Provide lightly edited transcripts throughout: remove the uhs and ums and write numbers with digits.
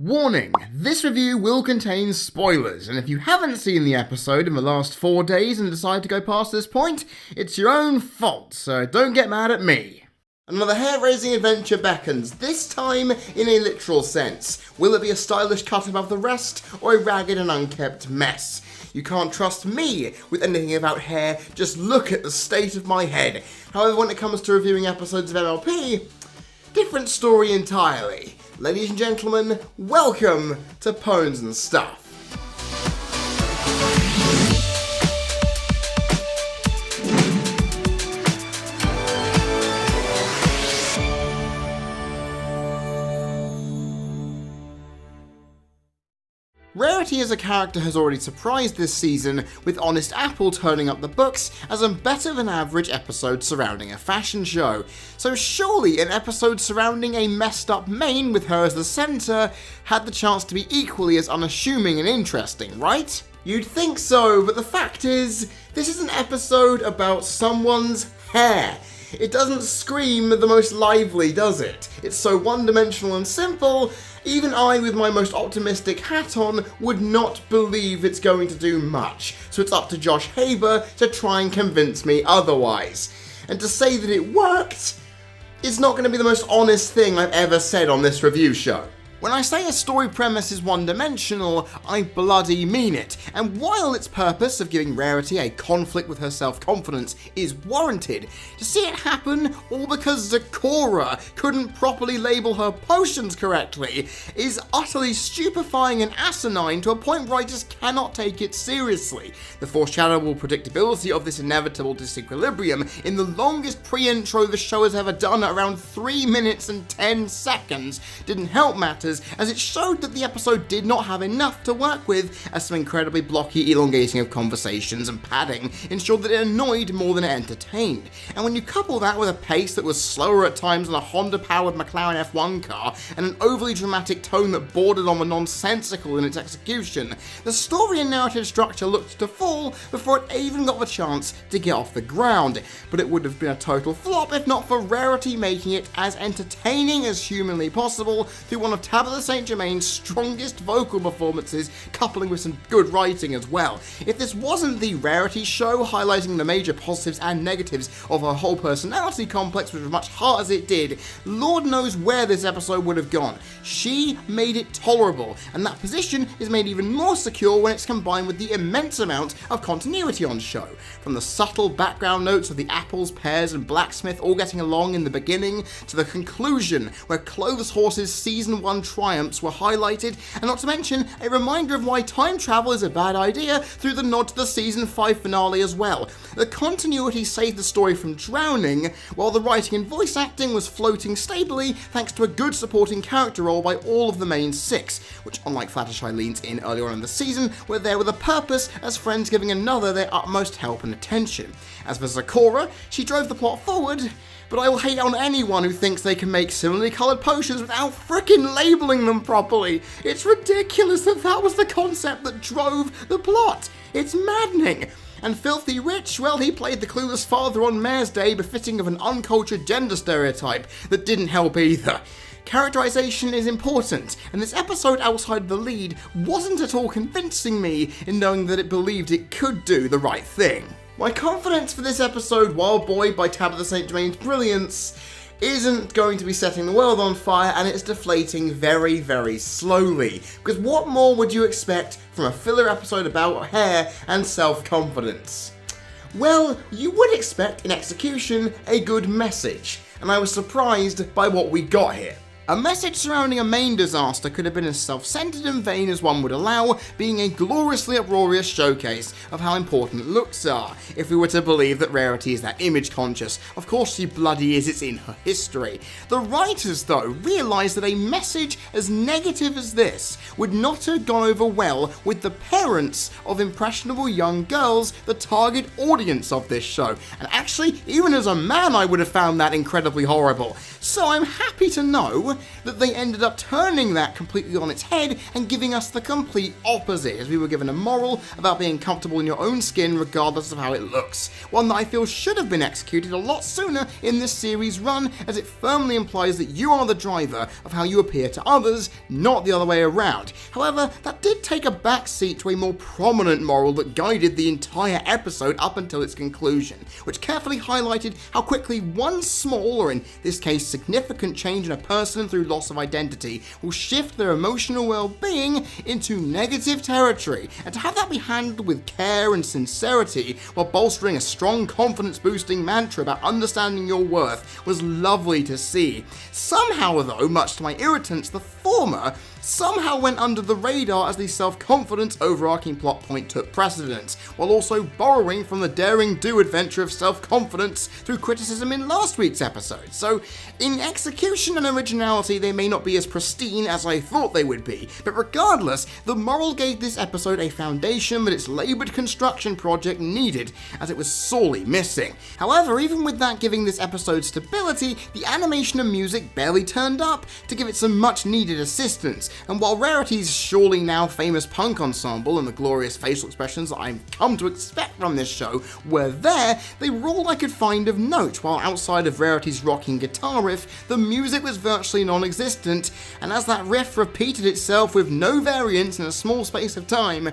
Warning, this review will contain spoilers, and if you haven't seen the episode in the last 4 days and decide to go past this point, it's your own fault, so don't get mad at me. Another hair-raising adventure beckons, this time in a literal sense. Will it be a stylish cut above the rest, or a ragged and unkept mess? You can't trust me with anything about hair, just look at the state of my head. However, when it comes to reviewing episodes of MLP, different story entirely. Ladies and gentlemen, welcome to Pones N Stuff. Rarity as a character has already surprised this season, with Honest Apple turning up the books as a better than average episode surrounding a fashion show. So surely an episode surrounding a messed up main with her as the centre had the chance to be equally as unassuming and interesting, right? You'd think so, but the fact is, this is an episode about someone's hair. It doesn't scream the most lively, does it? It's so one-dimensional and simple, even I, with my most optimistic hat on, would not believe it's going to do much. So it's up to Josh Haber to try and convince me otherwise. And to say that it worked is not going to be the most honest thing I've ever said on this review show. When I say a story premise is one-dimensional, I bloody mean it, and while its purpose of giving Rarity a conflict with her self-confidence is warranted, to see it happen all because Zakora couldn't properly label her potions correctly is utterly stupefying and asinine to a point where I just cannot take it seriously. The foreshadowable predictability of this inevitable disequilibrium in the longest pre-intro the show has ever done at around 3 minutes and 10 seconds didn't help matters, as it showed that the episode did not have enough to work with, as some incredibly blocky elongating of conversations and padding ensured that it annoyed more than it entertained. And when you couple that with a pace that was slower at times than a Honda-powered McLaren F1 car, and an overly dramatic tone that bordered on the nonsensical in its execution, the story and narrative structure looked to fall before it even got the chance to get off the ground. But it would have been a total flop if not for Rarity making it as entertaining as humanly possible through one of Tabitha St. Germain's strongest vocal performances, coupling with some good writing as well. If this wasn't the Rarity show highlighting the major positives and negatives of her whole personality complex with as much heart as it did, Lord knows where this episode would have gone. She made it tolerable, and that position is made even more secure when it's combined with the immense amount of continuity on show. From the subtle background notes of the apples, pears, and blacksmith all getting along in the beginning, to the conclusion where Clothes Horse's Season 1 triumphs were highlighted, and not to mention a reminder of why time travel is a bad idea through the nod to the Season 5 finale as well. The continuity saved the story from drowning, while the writing and voice acting was floating stably thanks to a good supporting character role by all of the main 6, which unlike Fluttershy leans in earlier on in the season, were there with a purpose as friends giving another their utmost help and attention. As for Zakora, she drove the plot forward, but I will hate on anyone who thinks they can make similarly coloured potions without frickin' labelling them properly. It's ridiculous that was the concept that drove the plot. It's maddening. And Filthy Rich, well, he played the clueless father on Mayor's Day, befitting of an uncultured gender stereotype that didn't help either. Characterization is important, and this episode outside the lead wasn't at all convincing me in knowing that it believed it could do the right thing. My confidence for this episode, while buoyed by Tabitha St. Germain's brilliance, isn't going to be setting the world on fire, and it's deflating very, very slowly. Because what more would you expect from a filler episode about hair and self-confidence? Well, you would expect in execution a good message, and I was surprised by what we got here. A message surrounding a main disaster could have been as self-centered and vain as one would allow, being a gloriously uproarious showcase of how important looks are. If we were to believe that Rarity is that image conscious, of course she bloody is, it's in her history. The writers, though, realised that a message as negative as this would not have gone over well with the parents of impressionable young girls, the target audience of this show. And actually, even as a man, I would have found that incredibly horrible. So I'm happy to know know that they ended up turning that completely on its head and giving us the complete opposite, as we were given a moral about being comfortable in your own skin regardless of how it looks. One that I feel should have been executed a lot sooner in this series run, as it firmly implies that you are the driver of how you appear to others, not the other way around. However, that did take a backseat to a more prominent moral that guided the entire episode up until its conclusion, which carefully highlighted how quickly one small, or in this case significant, change in a person through loss of identity will shift their emotional well-being into negative territory, and to have that be handled with care and sincerity while bolstering a strong confidence-boosting mantra about understanding your worth was lovely to see. Somehow though, much to my irritants, the former somehow went under the radar as the self-confidence overarching plot point took precedence, while also borrowing from the daring-do adventure of self-confidence through criticism in last week's episode. So, in execution and originality, they may not be as pristine as I thought they would be, but regardless, the moral gave this episode a foundation that its laboured construction project needed, as it was sorely missing. However, even with that giving this episode stability, the animation and music barely turned up to give it some much-needed assistance. And while Rarity's surely now famous punk ensemble and the glorious facial expressions that I've come to expect from this show were there, they were all I could find of note, while outside of Rarity's rocking guitar riff, the music was virtually non-existent, and as that riff repeated itself with no variance in a small space of time,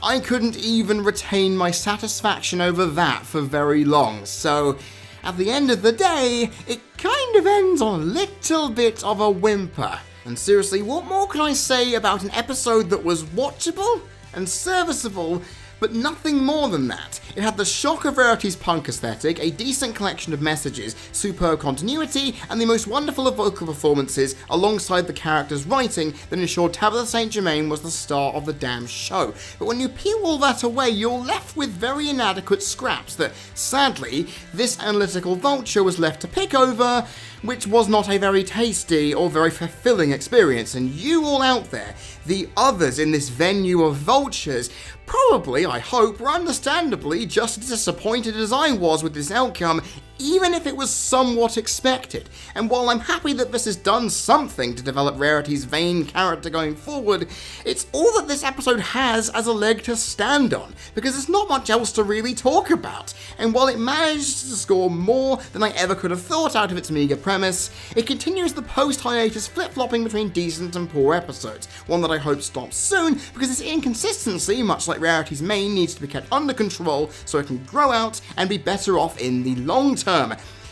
I couldn't even retain my satisfaction over that for very long. So, at the end of the day, it kind of ends on a little bit of a whimper. And seriously, what more can I say about an episode that was watchable and serviceable, but nothing more than that? It had the shock of Rarity's punk aesthetic, a decent collection of messages, superb continuity, and the most wonderful of vocal performances alongside the character's writing that ensured Tabitha St. Germain was the star of the damn show. But when you peel all that away, you're left with very inadequate scraps that, sadly, this analytical vulture was left to pick over, which was not a very tasty or very fulfilling experience. And you all out there, the others in this venue of vultures, probably, I hope, were understandably just as disappointed as I was with this outcome, even if it was somewhat expected. And while I'm happy that this has done something to develop Rarity's vain character going forward, it's all that this episode has as a leg to stand on, because there's not much else to really talk about. And while it managed to score more than I ever could have thought out of its meagre premise, it continues the post-hiatus flip-flopping between decent and poor episodes, one that I hope stops soon, because this inconsistency, much like Rarity's main, needs to be kept under control so it can grow out and be better off in the long term.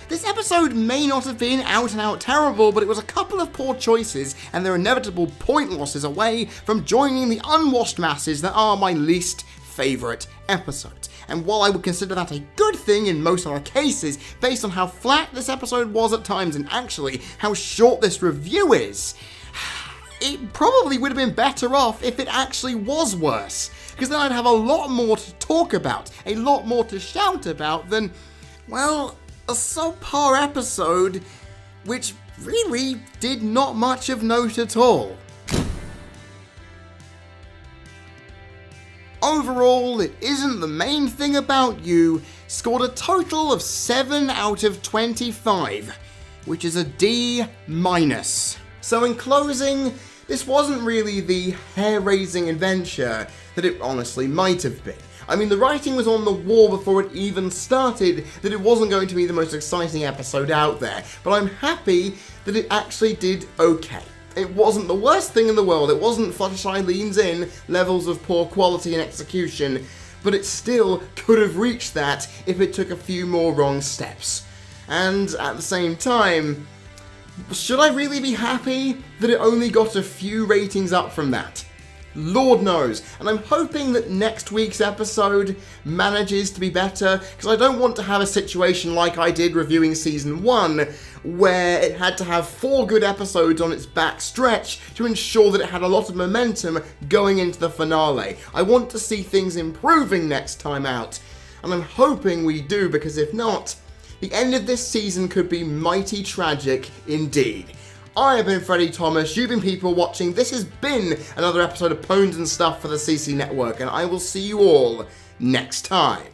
This episode may not have been out and out terrible, but it was a couple of poor choices and their inevitable point losses away from joining the unwashed masses that are my least favourite episodes. And while I would consider that a good thing in most other cases, based on how flat this episode was at times and actually how short this review is, it probably would have been better off if it actually was worse, because then I'd have a lot more to talk about, a lot more to shout about than, well, a subpar episode which really did not much of note at all. Overall, It Isn't the Main Thing About You scored a total of 7 out of 25, which is a D-. So in closing, this wasn't really the hair-raising adventure that it honestly might have been. I mean, the writing was on the wall before it even started that it wasn't going to be the most exciting episode out there, but I'm happy that it actually did okay. It wasn't the worst thing in the world, it wasn't Fluttershy leans in levels of poor quality and execution, but it still could have reached that if it took a few more wrong steps. And at the same time, should I really be happy that it only got a few ratings up from that? Lord knows, and I'm hoping that next week's episode manages to be better, because I don't want to have a situation like I did reviewing Season 1, where it had to have 4 good episodes on its back stretch to ensure that it had a lot of momentum going into the finale. I want to see things improving next time out, and I'm hoping we do, because if not, the end of this season could be mighty tragic indeed. I have been Freddie Thomas, you've been people watching, this has been another episode of Pones N Stuff for the CC Network, and I will see you all next time.